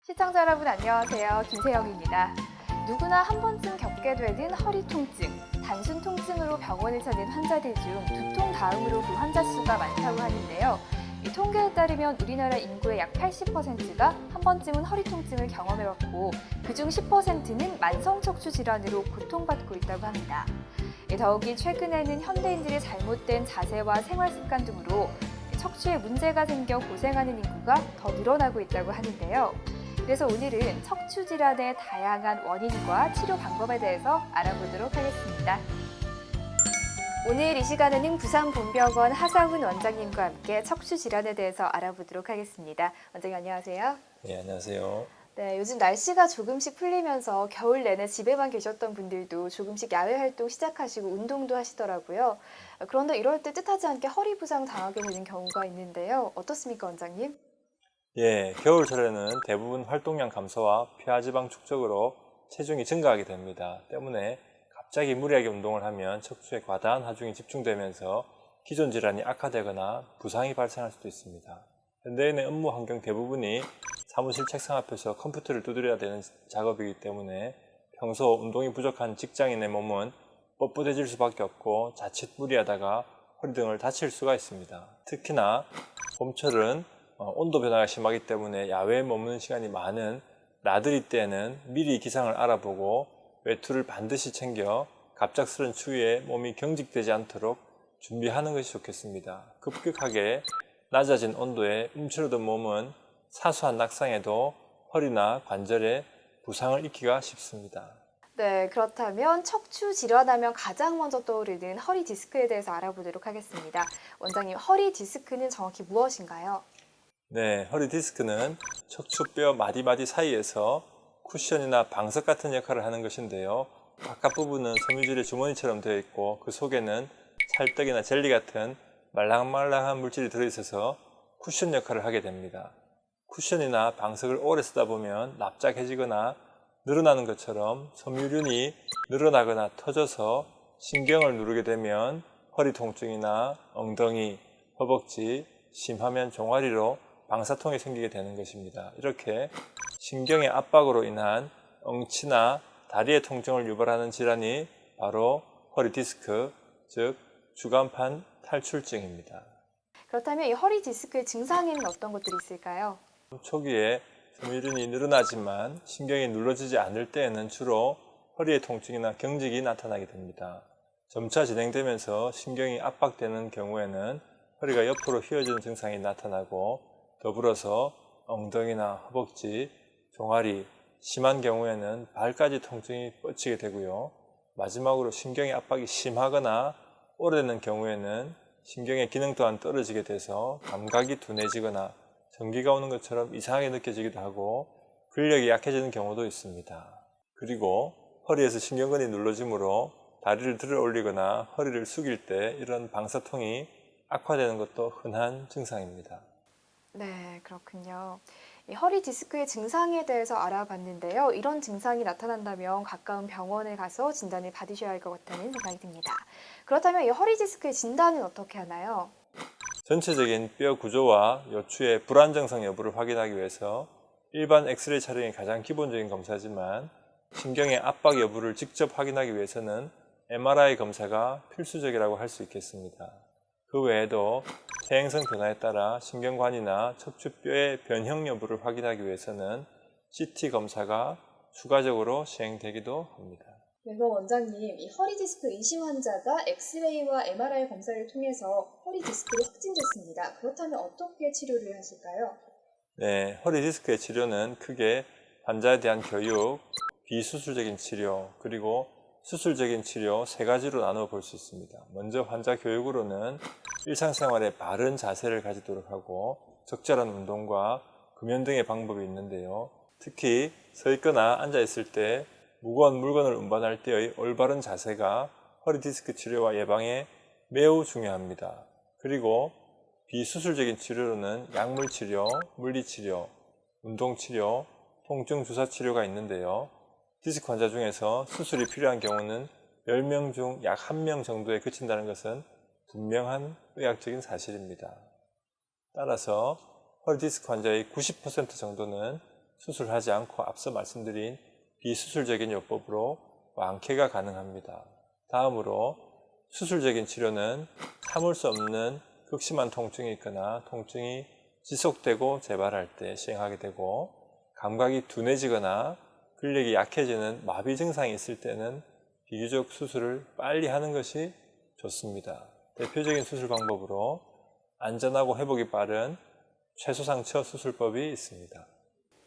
시청자 여러분 안녕하세요. 김세영입니다. 누구나 한 번쯤 겪게 되는 허리 통증. 단순 통증으로 병원을 찾는 환자들 중 두통 다음으로 그 환자 수가 많다고 하는데요. 이 통계에 따르면 우리나라 인구의 약 80%가 한 번쯤은 허리 통증을 경험해왔고 그중 10%는 만성 척추 질환으로 고통받고 있다고 합니다. 더욱이 최근에는 현대인들의 잘못된 자세와 생활 습관 등으로 척추에 문제가 생겨 고생하는 인구가 더 늘어나고 있다고 하는데요. 그래서 오늘은 척추 질환의 다양한 원인과 치료 방법에 대해서 알아보도록 하겠습니다. 오늘 이 시간에는 부산본병원 하상훈 원장님과 함께 척추 질환에 대해서 알아보도록 하겠습니다. 원장님 안녕하세요. 네, 안녕하세요. 네, 요즘 날씨가 조금씩 풀리면서 겨울 내내 집에만 계셨던 분들도 조금씩 야외 활동 시작하시고 운동도 하시더라고요. 그런데 이럴 때 뜻하지 않게 허리 부상 당하게 되는 경우가 있는데요. 어떻습니까, 원장님? 예, 겨울철에는 대부분 활동량 감소와 피하지방 축적으로 체중이 증가하게 됩니다. 때문에 갑자기 무리하게 운동을 하면 척추에 과다한 하중이 집중되면서 기존 질환이 악화되거나 부상이 발생할 수도 있습니다. 현대인의 업무 환경 대부분이 사무실 책상 앞에서 컴퓨터를 두드려야 되는 작업이기 때문에 평소 운동이 부족한 직장인의 몸은 뻣뻣해질 수밖에 없고 자칫 무리하다가 허리 등을 다칠 수가 있습니다. 특히나 봄철은 온도 변화가 심하기 때문에 야외에 머무는 시간이 많은 나들이 때는 미리 기상을 알아보고 외투를 반드시 챙겨 갑작스런 추위에 몸이 경직되지 않도록 준비하는 것이 좋겠습니다. 급격하게 낮아진 온도에 움츠러든 몸은 사소한 낙상에도 허리나 관절에 부상을 입기가 쉽습니다. 네, 그렇다면 척추 질환하면 가장 먼저 떠오르는 허리 디스크에 대해서 알아보도록 하겠습니다. 원장님, 허리 디스크는 정확히 무엇인가요? 네, 허리 디스크는 척추뼈 마디마디 사이에서 쿠션이나 방석 같은 역할을 하는 것인데요. 바깥 부분은 섬유질의 주머니처럼 되어 있고 그 속에는 찰떡이나 젤리 같은 말랑말랑한 물질이 들어있어서 쿠션 역할을 하게 됩니다. 쿠션이나 방석을 오래 쓰다 보면 납작해지거나 늘어나는 것처럼 섬유륜이 늘어나거나 터져서 신경을 누르게 되면 허리 통증이나 엉덩이, 허벅지, 심하면 종아리로 방사통이 생기게 되는 것입니다. 이렇게 신경의 압박으로 인한 엉치나 다리의 통증을 유발하는 질환이 바로 허리 디스크, 즉 주간판 탈출증입니다. 그렇다면 이 허리 디스크의 증상에는 어떤 것들이 있을까요? 초기에 섬유륜이 늘어나지만 신경이 눌러지지 않을 때에는 주로 허리의 통증이나 경직이 나타나게 됩니다. 점차 진행되면서 신경이 압박되는 경우에는 허리가 옆으로 휘어지는 증상이 나타나고 더불어서 엉덩이나 허벅지, 종아리, 심한 경우에는 발까지 통증이 뻗치게 되고요. 마지막으로 신경의 압박이 심하거나 오래되는 경우에는 신경의 기능 또한 떨어지게 돼서 감각이 둔해지거나 전기가 오는 것처럼 이상하게 느껴지기도 하고 근력이 약해지는 경우도 있습니다. 그리고 허리에서 신경근이 눌러짐으로 다리를 들어 올리거나 허리를 숙일 때 이런 방사통이 악화되는 것도 흔한 증상입니다. 네, 그렇군요. 이 허리 디스크의 증상에 대해서 알아봤는데요. 이런 증상이 나타난다면 가까운 병원에 가서 진단을 받으셔야 할 것 같다는 생각이 듭니다. 그렇다면 이 허리 디스크의 진단은 어떻게 하나요? 전체적인 뼈 구조와 요추의 불안정성 여부를 확인하기 위해서 일반 엑스레이 촬영이 가장 기본적인 검사지만 신경의 압박 여부를 직접 확인하기 위해서는 MRI 검사가 필수적이라고 할 수 있겠습니다. 그 외에도 퇴행성 변화에 따라 신경관이나 척추뼈의 변형 여부를 확인하기 위해서는 CT 검사가 추가적으로 시행되기도 합니다. 네, 그럼 원장님, 이 허리 디스크 의심 환자가 엑스레이와 MRI 검사를 통해서 허리 디스크로 확진됐습니다. 그렇다면 어떻게 치료를 하실까요? 네, 허리 디스크의 치료는 크게 환자에 대한 교육, 비수술적인 치료, 그리고 수술적인 치료 세 가지로 나누어 볼 수 있습니다. 먼저 환자 교육으로는 일상생활에 바른 자세를 가지도록 하고 적절한 운동과 금연 등의 방법이 있는데요. 특히 서 있거나 앉아 있을 때 무거운 물건을 운반할 때의 올바른 자세가 허리 디스크 치료와 예방에 매우 중요합니다. 그리고 비수술적인 치료로는 약물 치료, 물리 치료, 운동 치료, 통증 주사 치료가 있는데요. 디스크 환자 중에서 수술이 필요한 경우는 10명 중 약 1명 정도에 그친다는 것은 분명한 의학적인 사실입니다. 따라서 허리 디스크 환자의 90% 정도는 수술하지 않고 앞서 말씀드린 비수술적인 요법으로 완쾌가 가능합니다. 다음으로 수술적인 치료는 참을 수 없는 극심한 통증이 있거나 통증이 지속되고 재발할 때 시행하게 되고, 감각이 둔해지거나 근력이 약해지는 마비 증상이 있을 때는 비교적 수술을 빨리 하는 것이 좋습니다. 대표적인 수술 방법으로 안전하고 회복이 빠른 최소상처 수술법이 있습니다.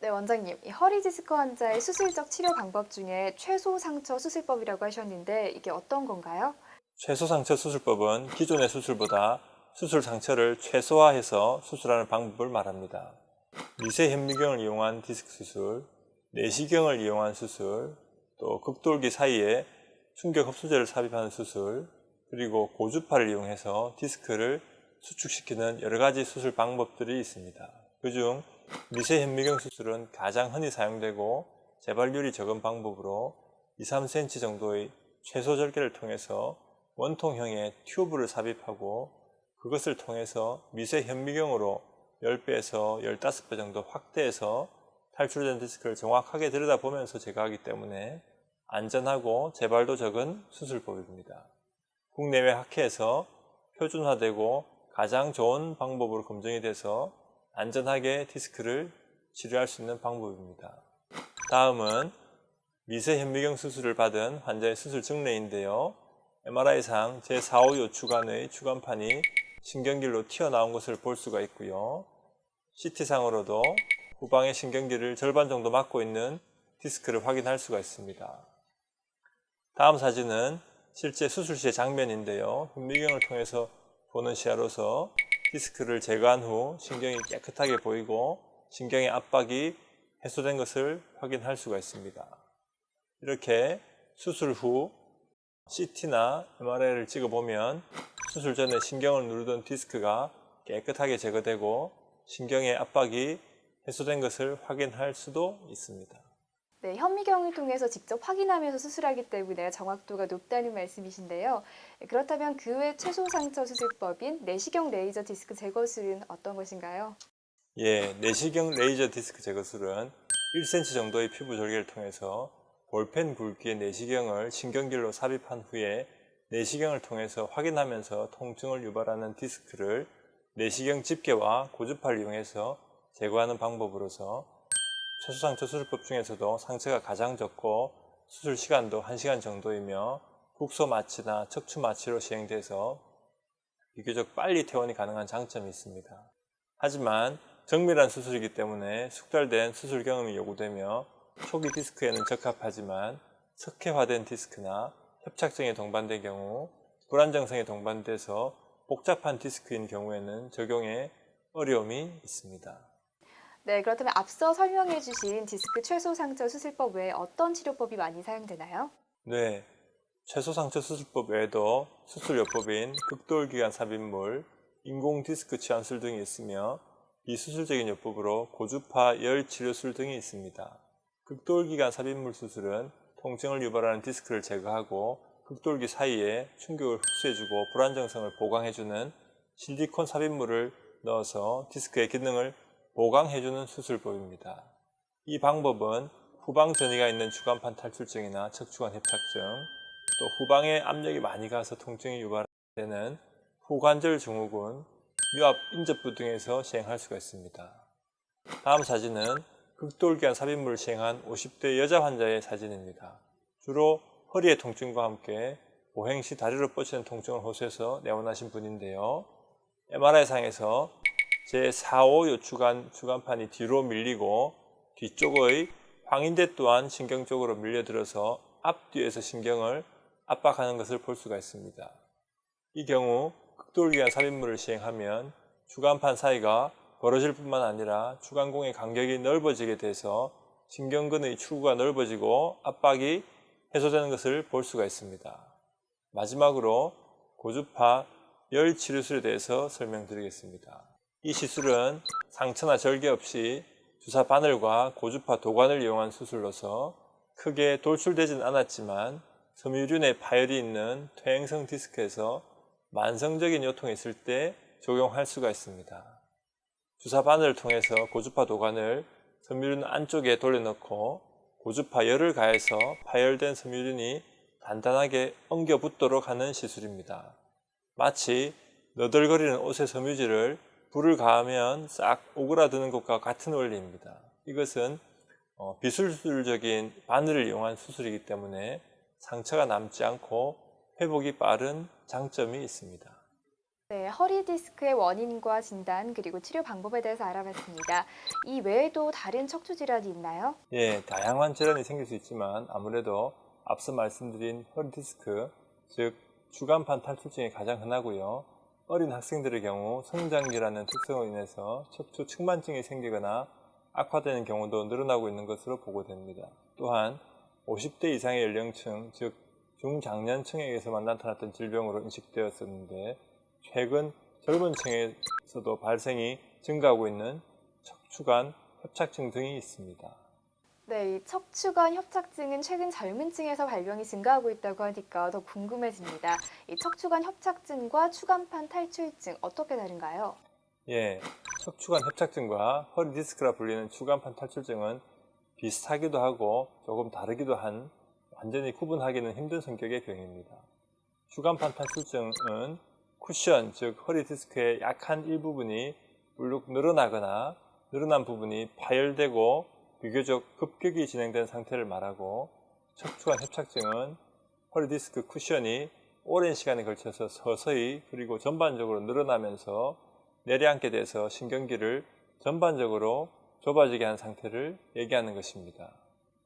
네, 원장님. 이 허리 디스크 환자의 수술적 치료 방법 중에 최소상처 수술법이라고 하셨는데 이게 어떤 건가요? 최소상처 수술법은 기존의 수술보다 수술 상처를 최소화해서 수술하는 방법을 말합니다. 미세 현미경을 이용한 디스크 수술, 내시경을 이용한 수술, 또 극돌기 사이에 충격 흡수제를 삽입하는 수술, 그리고 고주파를 이용해서 디스크를 수축시키는 여러 가지 수술 방법들이 있습니다. 그중 미세 현미경 수술은 가장 흔히 사용되고 재발률이 적은 방법으로 2-3cm 정도의 최소 절개를 통해서 원통형의 튜브를 삽입하고 그것을 통해서 미세 현미경으로 10배에서 15배 정도 확대해서 탈출된 디스크를 정확하게 들여다보면서 제거하기 때문에 안전하고 재발도 적은 수술법입니다. 국내외 학회에서 표준화되고 가장 좋은 방법으로 검증이 돼서 안전하게 디스크를 치료할 수 있는 방법입니다. 다음은 미세 현미경 수술을 받은 환자의 수술 증례인데요. MRI상 제4, 5요 추간의 추간판이 신경길로 튀어나온 것을 볼 수가 있고요. CT상으로도 후방의 신경길을 절반 정도 막고 있는 디스크를 확인할 수가 있습니다. 다음 사진은 실제 수술 시의 장면인데요. 현미경을 통해서 보는 시야로서 디스크를 제거한 후 신경이 깨끗하게 보이고 신경의 압박이 해소된 것을 확인할 수가 있습니다. 이렇게 수술 후 CT나 MRI를 찍어보면 수술 전에 신경을 누르던 디스크가 깨끗하게 제거되고 신경의 압박이 해소된 것을 확인할 수도 있습니다. 네, 현미경을 통해서 직접 확인하면서 수술하기 때문에 정확도가 높다는 말씀이신데요. 그렇다면 그 외 최소상처 수술법인 내시경 레이저 디스크 제거술은 어떤 것인가요? 예, 내시경 레이저 디스크 제거술은 1cm 정도의 피부 절개를 통해서 볼펜 굵기의 내시경을 신경길로 삽입한 후에 내시경을 통해서 확인하면서 통증을 유발하는 디스크를 내시경 집게와 고주파를 이용해서 제거하는 방법으로서 최소상처 수술법 중에서도 상처가 가장 적고 수술 시간도 1시간 정도이며 국소 마취나 척추 마취로 시행돼서 비교적 빨리 퇴원이 가능한 장점이 있습니다. 하지만 정밀한 수술이기 때문에 숙달된 수술 경험이 요구되며 초기 디스크에는 적합하지만 석회화된 디스크나 협착증에 동반된 경우, 불안정성에 동반돼서 복잡한 디스크인 경우에는 적용에 어려움이 있습니다. 네, 그렇다면 앞서 설명해 주신 디스크 최소상처 수술법 외에 어떤 치료법이 많이 사용되나요? 네, 최소상처 수술법 외에도 수술요법인 극돌기관 삽입물, 인공 디스크 치환술 등이 있으며 비수술적인 요법으로 고주파 열치료술 등이 있습니다. 극돌기관 삽입물 수술은 통증을 유발하는 디스크를 제거하고 극돌기 사이에 충격을 흡수해주고 불안정성을 보강해주는 실리콘 삽입물을 넣어서 디스크의 기능을 보강해주는 수술법입니다. 이 방법은 후방 전이가 있는 주간판 탈출증이나 척추관 협착증, 또 후방에 압력이 많이 가서 통증이 유발되는 후관절 증후군, 유압 인접부 등에서 시행할 수가 있습니다. 다음 사진은 극돌기관 삽입물을 시행한 50대 여자 환자의 사진입니다. 주로 허리의 통증과 함께 보행 시 다리로 뻗치는 통증을 호소해서 내원하신 분인데요. MRI상에서 제4, 5요 주간판이 뒤로 밀리고 뒤쪽의 황인대 또한 신경 쪽으로 밀려들어서 앞뒤에서 신경을 압박하는 것을 볼 수가 있습니다. 이 경우 극돌기관 삽입물을 시행하면 주간판 사이가 벌어질 뿐만 아니라 주간공의 간격이 넓어지게 돼서 신경근의 출구가 넓어지고 압박이 해소되는 것을 볼 수가 있습니다. 마지막으로 고주파 열 치료술에 대해서 설명드리겠습니다. 이 시술은 상처나 절개 없이 주사 바늘과 고주파 도관을 이용한 수술로서 크게 돌출되진 않았지만 섬유륜에 파열이 있는 퇴행성 디스크에서 만성적인 요통이 있을 때 적용할 수가 있습니다. 주사 바늘을 통해서 고주파 도관을 섬유륜 안쪽에 돌려넣고 고주파 열을 가해서 파열된 섬유륜이 단단하게 엉겨 붙도록 하는 시술입니다. 마치 너덜거리는 옷의 섬유질을 불을 가하면 싹 오그라드는 것과 같은 원리입니다. 이것은 비수술적인 바늘을 이용한 수술이기 때문에 상처가 남지 않고 회복이 빠른 장점이 있습니다. 네, 허리 디스크의 원인과 진단 그리고 치료 방법에 대해서 알아봤습니다. 이 외에도 다른 척추 질환이 있나요? 예, 다양한 질환이 생길 수 있지만 아무래도 앞서 말씀드린 허리 디스크, 즉 추간판 탈출증이 가장 흔하고요. 어린 학생들의 경우 성장기라는 특성으로 인해서 척추 측만증이 생기거나 악화되는 경우도 늘어나고 있는 것으로 보고됩니다. 또한 50대 이상의 연령층, 즉 중장년층에게서만 나타났던 질병으로 인식되었었는데 최근 젊은 층에서도 발생이 증가하고 있는 척추관 협착증 등이 있습니다. 네, 이 척추관 협착증은 최근 젊은 층에서 발병이 증가하고 있다고 하니까 더 궁금해집니다. 이 척추관 협착증과 추간판 탈출증 어떻게 다른가요? 예, 척추관 협착증과 허리 디스크라 불리는 추간판 탈출증은 비슷하기도 하고 조금 다르기도 한 완전히 구분하기는 힘든 성격의 병입니다. 추간판 탈출증은 쿠션, 즉 허리 디스크의 약한 일부분이 물룩 늘어나거나 늘어난 부분이 파열되고 비교적 급격히 진행된 상태를 말하고, 척추관 협착증은 허리 디스크 쿠션이 오랜 시간에 걸쳐서 서서히 그리고 전반적으로 늘어나면서 내려앉게 돼서 신경기를 전반적으로 좁아지게 한 상태를 얘기하는 것입니다.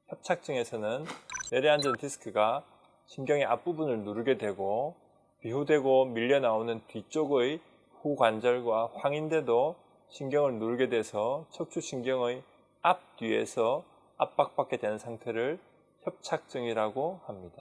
협착증에서는 내려앉은 디스크가 신경의 앞부분을 누르게 되고 비후되고 밀려 나오는 뒤쪽의 후관절과 황인대도 신경을 누르게 돼서 척추신경의 앞뒤에서 압박받게 되는 상태를 협착증이라고 합니다.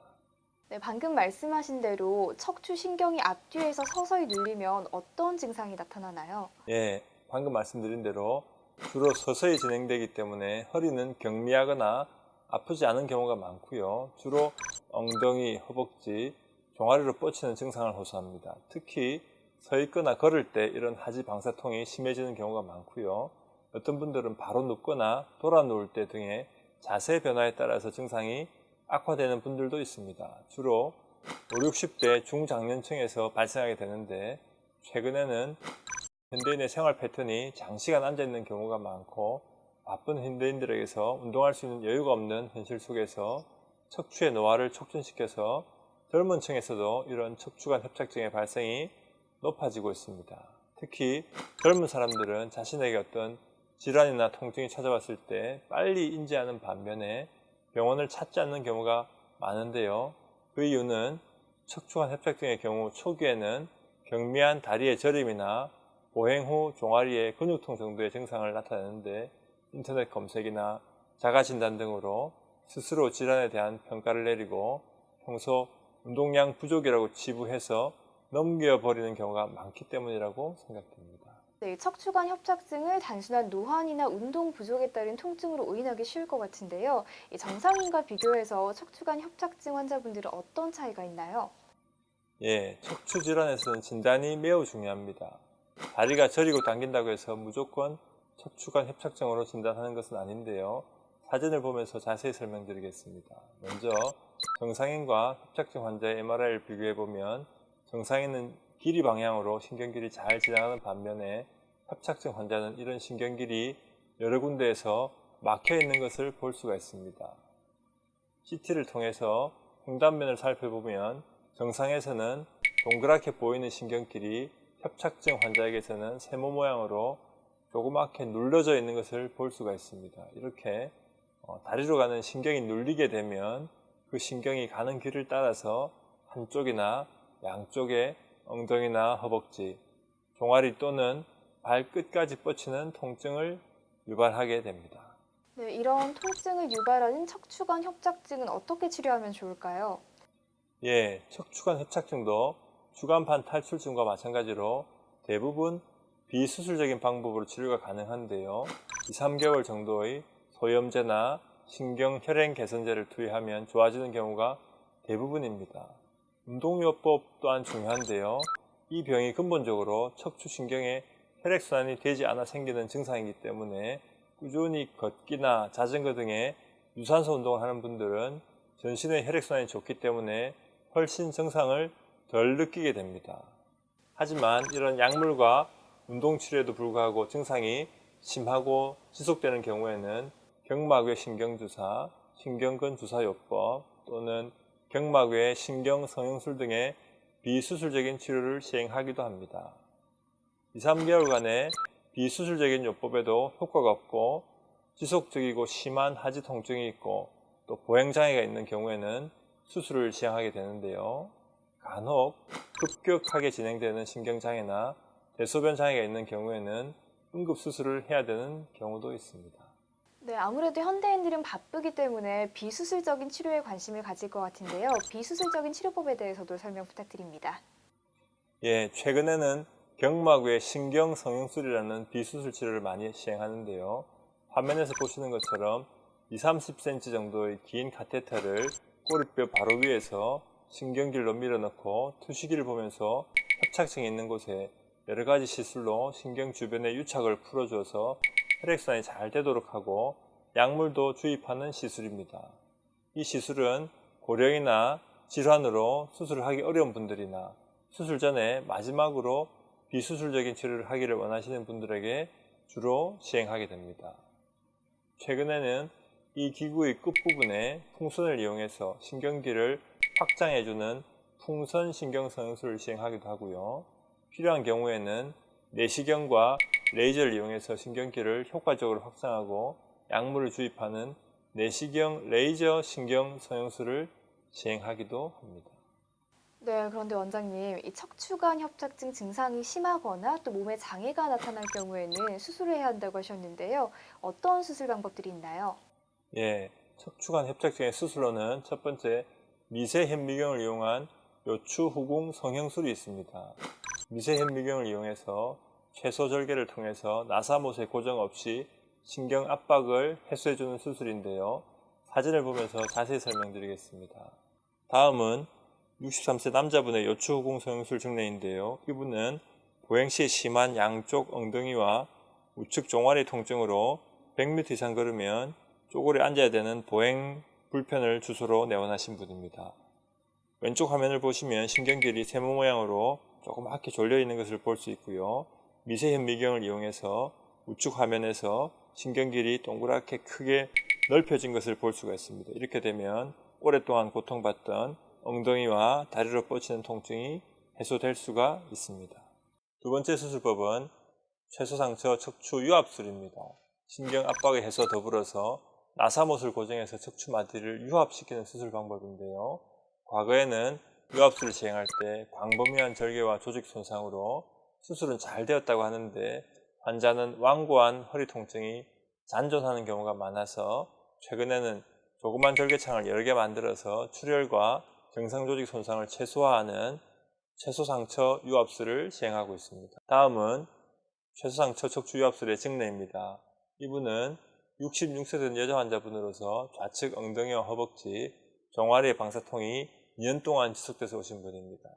네, 방금 말씀하신 대로 척추 신경이 앞뒤에서 서서히 눌리면 어떤 증상이 나타나나요? 예, 방금 말씀드린 대로 주로 서서히 진행되기 때문에 허리는 경미하거나 아프지 않은 경우가 많고요. 주로 엉덩이, 허벅지, 종아리로 뻗치는 증상을 호소합니다. 특히 서 있거나 걸을 때 이런 하지 방사통이 심해지는 경우가 많고요. 어떤 분들은 바로 눕거나 돌아 누울 때 등의 자세 변화에 따라서 증상이 악화되는 분들도 있습니다. 주로 5, 60대 중장년층에서 발생하게 되는데 최근에는 현대인의 생활 패턴이 장시간 앉아있는 경우가 많고 바쁜 현대인들에게서 운동할 수 있는 여유가 없는 현실 속에서 척추의 노화를 촉진시켜서 젊은 층에서도 이런 척추관 협착증의 발생이 높아지고 있습니다. 특히 젊은 사람들은 자신에게 어떤 질환이나 통증이 찾아왔을 때 빨리 인지하는 반면에 병원을 찾지 않는 경우가 많은데요. 그 이유는 척추관 협착증의 경우 초기에는 경미한 다리의 저림이나 보행 후 종아리의 근육통 정도의 증상을 나타내는데 인터넷 검색이나 자가진단 등으로 스스로 질환에 대한 평가를 내리고 평소 운동량 부족이라고 치부해서 넘겨버리는 경우가 많기 때문이라고 생각됩니다. 네, 척추관 협착증을 단순한 노환이나 운동 부족에 따른 통증으로 오인하기 쉬울 것 같은데요. 이 정상인과 비교해서 척추관 협착증 환자분들은 어떤 차이가 있나요? 예, 척추 질환에서는 진단이 매우 중요합니다. 다리가 저리고 당긴다고 해서 무조건 척추관 협착증으로 진단하는 것은 아닌데요. 사진을 보면서 자세히 설명드리겠습니다. 먼저 정상인과 협착증 환자의 MRI를 비교해보면 정상인은 길이 방향으로 신경길이 잘 지나가는 반면에 협착증 환자는 이런 신경길이 여러 군데에서 막혀 있는 것을 볼 수가 있습니다. CT를 통해서 횡단면을 살펴보면 정상에서는 동그랗게 보이는 신경길이 협착증 환자에게서는 세모 모양으로 조그맣게 눌러져 있는 것을 볼 수가 있습니다. 이렇게 다리로 가는 신경이 눌리게 되면 그 신경이 가는 길을 따라서 한쪽이나 양쪽에 엉덩이나 허벅지, 종아리 또는 발끝까지 뻗치는 통증을 유발하게 됩니다. 네, 이런 통증을 유발하는 척추관 협착증은 어떻게 치료하면 좋을까요? 예, 척추관 협착증도 추간판 탈출증과 마찬가지로 대부분 비수술적인 방법으로 치료가 가능한데요. 2, 3개월 정도의 소염제나 신경혈행 개선제를 투여하면 좋아지는 경우가 대부분입니다. 운동요법 또한 중요한데요. 이 병이 근본적으로 척추신경의 혈액순환이 되지 않아 생기는 증상이기 때문에 꾸준히 걷기나 자전거 등의 유산소 운동을 하는 분들은 전신의 혈액순환이 좋기 때문에 훨씬 증상을 덜 느끼게 됩니다. 하지만 이런 약물과 운동치료에도 불구하고 증상이 심하고 지속되는 경우에는 경막외 신경주사, 신경근 주사요법 또는 경막외 신경성형술 등의 비수술적인 치료를 시행하기도 합니다. 2, 3개월간의 비수술적인 요법에도 효과가 없고 지속적이고 심한 하지 통증이 있고 또 보행장애가 있는 경우에는 수술을 시행하게 되는데요. 간혹 급격하게 진행되는 신경장애나 대소변 장애가 있는 경우에는 응급수술을 해야 되는 경우도 있습니다. 네, 아무래도 현대인들은 바쁘기 때문에 비수술적인 치료에 관심을 가질 것 같은데요. 비수술적인 치료법에 대해서도 설명 부탁드립니다. 예, 최근에는 경막외 신경성형술이라는 비수술 치료를 많이 시행하는데요. 화면에서 보시는 것처럼 20-30cm 정도의 긴 카테터를 꼬리뼈 바로 위에서 신경길로 밀어넣고 투시기를 보면서 협착증이 있는 곳에 여러 가지 시술로 신경 주변의 유착을 풀어줘서 혈액순환이 잘 되도록 하고 약물도 주입하는 시술입니다. 이 시술은 고령이나 질환으로 수술을 하기 어려운 분들이나 수술 전에 마지막으로 비수술적인 치료를 하기를 원하시는 분들에게 주로 시행하게 됩니다. 최근에는 이 기구의 끝부분에 풍선을 이용해서 신경기를 확장해주는 풍선 신경성형술을 시행하기도 하고요. 필요한 경우에는 내시경과 레이저를 이용해서 신경기를 효과적으로 확장하고 약물을 주입하는 내시경 레이저 신경성형술을 시행하기도 합니다. 네, 그런데 원장님, 이 척추관 협착증 증상이 심하거나 또 몸에 장애가 나타날 경우에는 수술을 해야 한다고 하셨는데요. 어떤 수술 방법들이 있나요? 예, 척추관 협착증의 수술로는 첫 번째 미세현미경을 이용한 요추후궁 성형술이 있습니다. 미세현미경을 이용해서 최소절개를 통해서 나사못의 고정 없이 신경 압박을 해소해주는 수술인데요. 사진을 보면서 자세히 설명드리겠습니다. 다음은 63세 남자분의 요추후궁 성형술 증례인데요. 이분은 보행 시 심한 양쪽 엉덩이와 우측 종아리 통증으로 100m 이상 걸으면 쪼그려 앉아야 되는 보행 불편을 주소로 내원하신 분입니다. 왼쪽 화면을 보시면 신경길이 세모 모양으로 조그맣게 졸려 있는 것을 볼 수 있고요. 미세현미경을 이용해서 우측 화면에서 신경길이 동그랗게 크게 넓혀진 것을 볼 수가 있습니다. 이렇게 되면 오랫동안 고통받던 엉덩이와 다리로 뻗치는 통증이 해소될 수가 있습니다. 두 번째 수술법은 최소상처 척추 유압술입니다. 신경 압박의 해소 더불어서 나사못을 고정해서 척추 마디를 유압시키는 수술 방법인데요. 과거에는 유압술을 시행할 때 광범위한 절개와 조직 손상으로 수술은 잘 되었다고 하는데 환자는 완고한 허리 통증이 잔존하는 경우가 많아서 최근에는 조그만 절개창을 여러 개 만들어서 출혈과 정상조직 손상을 최소화하는 최소상처 유압술을 시행하고 있습니다. 다음은 최소상처 척추 유압술의 증례입니다. 이분은 66세 된 여자 환자분으로서 좌측 엉덩이와 허벅지, 종아리의 방사통이 2년 동안 지속돼서 오신 분입니다.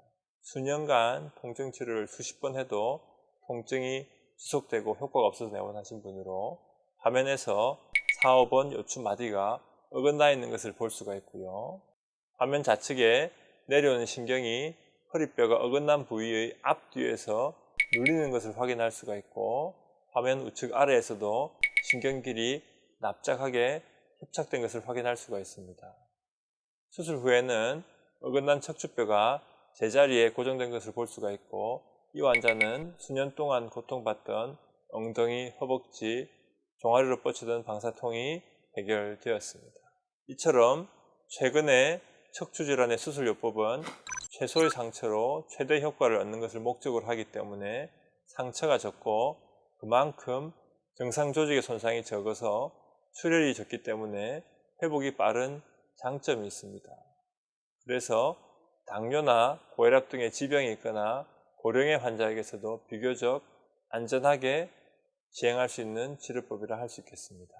수년간 통증 치료를 수십 번 해도 통증이 지속되고 효과가 없어서 내원하신 분으로 화면에서 4, 5번 요추 마디가 어긋나 있는 것을 볼 수가 있고요. 화면 좌측에 내려오는 신경이 허리뼈가 어긋난 부위의 앞뒤에서 눌리는 것을 확인할 수가 있고 화면 우측 아래에서도 신경길이 납작하게 협착된 것을 확인할 수가 있습니다. 수술 후에는 어긋난 척추뼈가 제자리에 고정된 것을 볼 수가 있고 이 환자는 수년 동안 고통받던 엉덩이, 허벅지, 종아리로 뻗치던 방사통이 해결되었습니다. 이처럼 최근에 척추질환의 수술요법은 최소의 상처로 최대 효과를 얻는 것을 목적으로 하기 때문에 상처가 적고 그만큼 정상 조직의 손상이 적어서 출혈이 적기 때문에 회복이 빠른 장점이 있습니다. 그래서 당뇨나 고혈압 등의 지병이 있거나 고령의 환자에게서도 비교적 안전하게 시행할 수 있는 치료법이라 할 수 있겠습니다.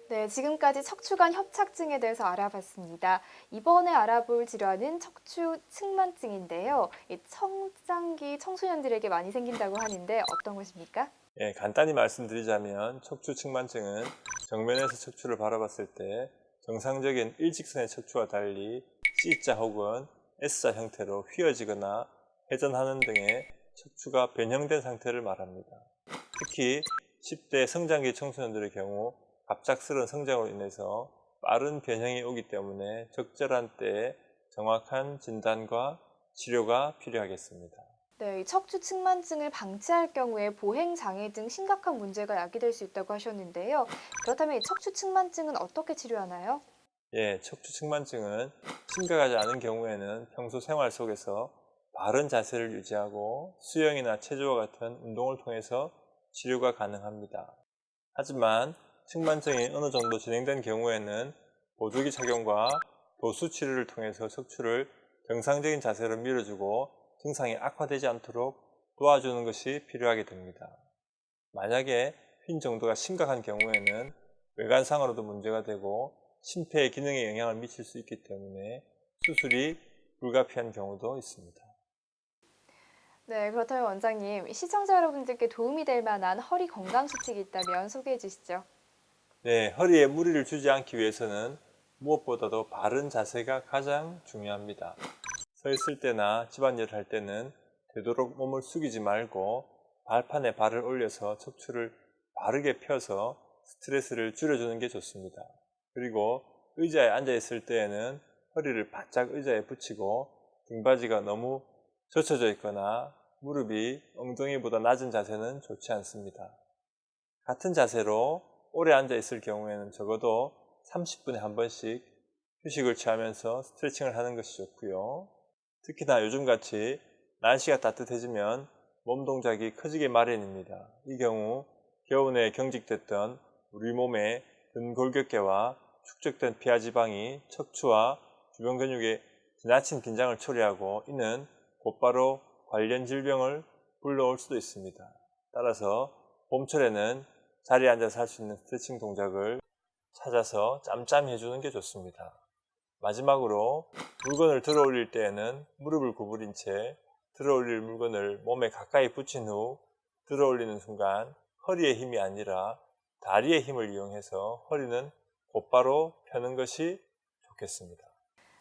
네, 지금까지 척추관 협착증에 대해서 알아봤습니다. 이번에 알아볼 질환은 척추 측만증인데요. 이 청장기 청소년들에게 많이 생긴다고 하는데 어떤 것입니까? 예, 간단히 말씀드리자면 척추 측만증은 정면에서 척추를 바라봤을 때 정상적인 일직선의 척추와 달리 C자 혹은 S자 형태로 휘어지거나 회전하는 등의 척추가 변형된 상태를 말합니다. 특히 10대 성장기 청소년들의 경우 갑작스러운 성장으로 인해서 빠른 변형이 오기 때문에 적절한 때에 정확한 진단과 치료가 필요하겠습니다. 네, 이 척추 측만증을 방치할 경우에 보행 장애 등 심각한 문제가 야기될 수 있다고 하셨는데요. 그렇다면 이 척추 측만증은 어떻게 치료하나요? 예, 척추 측만증은 심각하지 않은 경우에는 평소 생활 속에서 바른 자세를 유지하고 수영이나 체조와 같은 운동을 통해서 치료가 가능합니다. 하지만 측만증이 어느 정도 진행된 경우에는 보조기 착용과 도수 치료를 통해서 척추를 정상적인 자세로 밀어주고 증상이 악화되지 않도록 도와주는 것이 필요하게 됩니다. 만약에 휜 정도가 심각한 경우에는 외관상으로도 문제가 되고 심폐의 기능에 영향을 미칠 수 있기 때문에 수술이 불가피한 경우도 있습니다. 네, 그렇다면 원장님, 시청자 여러분들께 도움이 될 만한 허리 건강 수칙이 있다면 소개해 주시죠. 네, 허리에 무리를 주지 않기 위해서는 무엇보다도 바른 자세가 가장 중요합니다. 서 있을 때나 집안일을 할 때는 되도록 몸을 숙이지 말고 발판에 발을 올려서 척추를 바르게 펴서 스트레스를 줄여주는 게 좋습니다. 그리고 의자에 앉아 있을 때에는 허리를 바짝 의자에 붙이고 등받이가 너무 젖혀져 있거나 무릎이 엉덩이보다 낮은 자세는 좋지 않습니다. 같은 자세로 오래 앉아 있을 경우에는 적어도 30분에 한 번씩 휴식을 취하면서 스트레칭을 하는 것이 좋고요. 특히나 요즘같이 날씨가 따뜻해지면 몸 동작이 커지기 마련입니다. 이 경우 겨우내 경직됐던 우리 몸의 근골격계와 축적된 피하지방이 척추와 주변 근육의 지나친 긴장을 처리하고 이는 곧바로 관련 질병을 불러올 수도 있습니다. 따라서 봄철에는 자리에 앉아서 할 수 있는 스트레칭 동작을 찾아서 짬짬이 해주는 게 좋습니다. 마지막으로 물건을 들어 올릴 때에는 무릎을 구부린 채 들어 올릴 물건을 몸에 가까이 붙인 후 들어 올리는 순간 허리의 힘이 아니라 다리의 힘을 이용해서 허리는 곧바로 펴는 것이 좋겠습니다.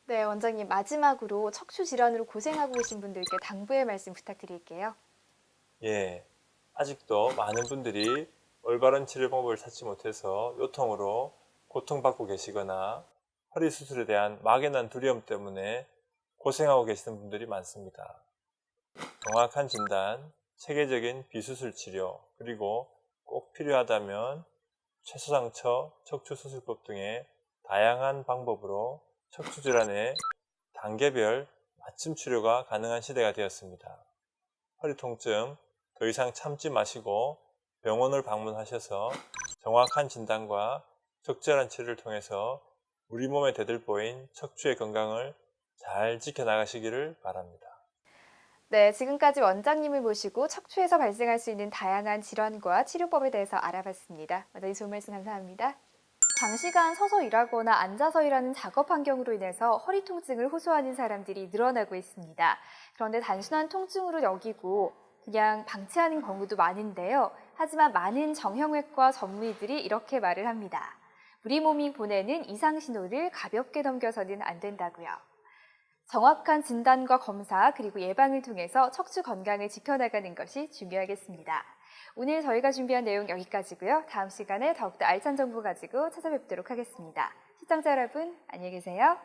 네, 원장님, 마지막으로 척추 질환으로 고생하고 계신 분들께 당부의 말씀 부탁드릴게요. 예, 아직도 많은 분들이 올바른 치료 방법을 찾지 못해서 요통으로 고통받고 계시거나 허리 수술에 대한 막연한 두려움 때문에 고생하고 계시는 분들이 많습니다. 정확한 진단, 체계적인 비수술 치료, 그리고 꼭 필요하다면 최소상처, 척추수술법 등의 다양한 방법으로 척추질환의 단계별 맞춤 치료가 가능한 시대가 되었습니다. 허리 통증 더 이상 참지 마시고 병원을 방문하셔서 정확한 진단과 적절한 치료를 통해서 우리 몸의 대들보인 척추의 건강을 잘 지켜나가시기를 바랍니다. 네, 지금까지 원장님을 모시고 척추에서 발생할 수 있는 다양한 질환과 치료법에 대해서 알아봤습니다. 원장님 좋은 말씀 감사합니다. 장시간 서서 일하거나 앉아서 일하는 작업 환경으로 인해서 허리 통증을 호소하는 사람들이 늘어나고 있습니다. 그런데 단순한 통증으로 여기고 그냥 방치하는 경우도 많은데요. 하지만 많은 정형외과 전문의들이 이렇게 말을 합니다. 우리 몸이 보내는 이상 신호를 가볍게 넘겨서는 안 된다고요. 정확한 진단과 검사 그리고 예방을 통해서 척추 건강을 지켜나가는 것이 중요하겠습니다. 오늘 저희가 준비한 내용 여기까지고요. 다음 시간에 더욱더 알찬 정보 가지고 찾아뵙도록 하겠습니다. 시청자 여러분, 안녕히 계세요.